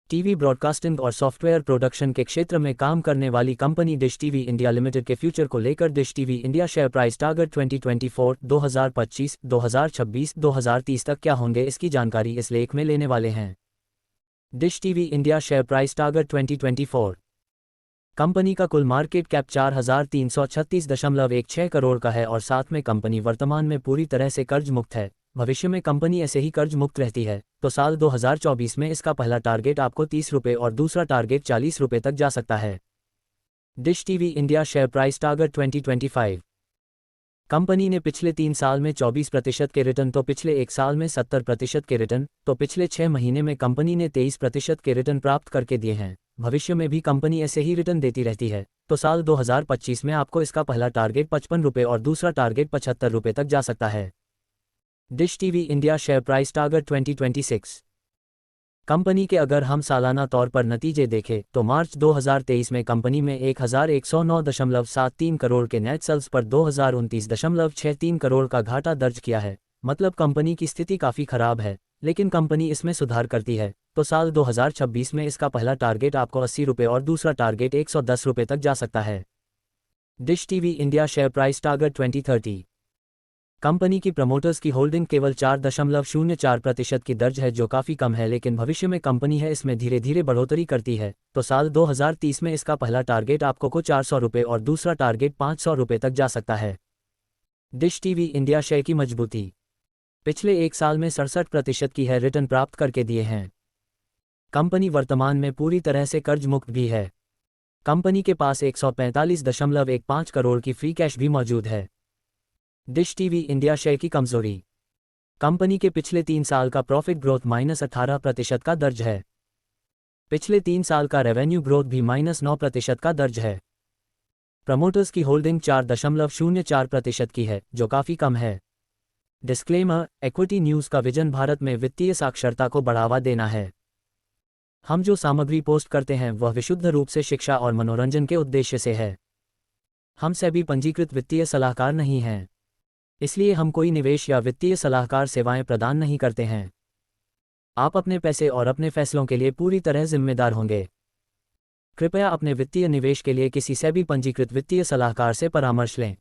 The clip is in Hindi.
टीवी ब्रॉडकास्टिंग और सॉफ्टवेयर प्रोडक्शन के क्षेत्र में काम करने वाली company dish TV India limited के फ्यूचर को लेकर dish TV India share price target 2024, 2025, 2026, 2030 तक क्या होंगे, इसकी जानकारी इस लेख में लेने वाले हैं। Dish TV India share price target 2024। Company का कुल मार्केट कैप 4336.16 करोड़ का है और साथ में कंपनी वर्तमान में पूरी तरह से कर्ज मुक्त है। भविष्य में कंपनी ऐसे ही कर्ज मुक्त रहती है तो साल 2024 में इसका पहला टारगेट आपको 30 रुपये और दूसरा टारगेट 40 रुपये तक जा सकता है। Dish TV India share price target 2025। Company ने पिछले 3 साल में 24% के रिटर्न तो पिछले 1 साल में 70% के रिटर्न तो पिछले 6 महीने में कंपनी ने 23% के रिटर्न प्राप्त करके दिए हैं। भविष्य में भी कंपनी ऐसे ही रिटर्न देती रहती है तो साल 2025 में आपको इसका पहला टारगेट 55 रुपये और दूसरा टारगेट 75 रुपये तक जा सकता है। Dish TV India share price target 2026। Company के अगर हम सालाना तौर पर नतीजे देखें तो मार्च 2023 में कंपनी में 1109.73 करोड़ के नेट सेल्स पर 2029.63 करोड़ का घाटा दर्ज किया है। मतलब कंपनी की स्थिति काफ़ी खराब है, लेकिन कंपनी इसमें सुधार करती है तो साल 2026 में इसका पहला टारगेट आपको 80 रुपये और दूसरा टारगेट 110 रुपये तक जा सकता है। Dish TV India share price target 2030। Company की प्रमोटर्स की होल्डिंग केवल 4.04% की दर्ज है, जो काफ़ी कम है, लेकिन भविष्य में कंपनी है इसमें धीरे धीरे बढ़ोतरी करती है तो साल 2030 में इसका पहला टारगेट आपको 400 रुपये और दूसरा टारगेट 500 रुपये तक जा सकता है। डिश टीवी इंडिया शेयर की मजबूती। पिछले 1 साल में 67% की है रिटर्न प्राप्त करके दिए हैं। कंपनी वर्तमान में पूरी तरह से कर्ज मुक्त भी है। कंपनी के पास 145.15 करोड़ की फ्री कैश भी मौजूद है। डिश टीवी इंडिया शेयर की कमजोरी। कंपनी के पिछले 3 साल का प्रॉफिट ग्रोथ -18% का दर्ज है। पिछले 3 साल का रेवेन्यू ग्रोथ भी -9% का दर्ज है। प्रमोटर्स की होल्डिंग 4.04% की है, जो काफ़ी कम है। डिस्क्लेमर: इक्विटी न्यूज़ का विजन भारत में वित्तीय साक्षरता को बढ़ावा देना है। हम जो सामग्री पोस्ट करते हैं वह विशुद्ध रूप से शिक्षा और मनोरंजन के उद्देश्य से है। हम सेबी पंजीकृत वित्तीय सलाहकार नहीं हैं, इसलिए हम कोई निवेश या वित्तीय सलाहकार सेवाएं प्रदान नहीं करते हैं। आप अपने पैसे और अपने फैसलों के लिए पूरी तरह जिम्मेदार होंगे। कृपया अपने वित्तीय निवेश के लिए किसी सेबी पंजीकृत वित्तीय सलाहकार से परामर्श लें।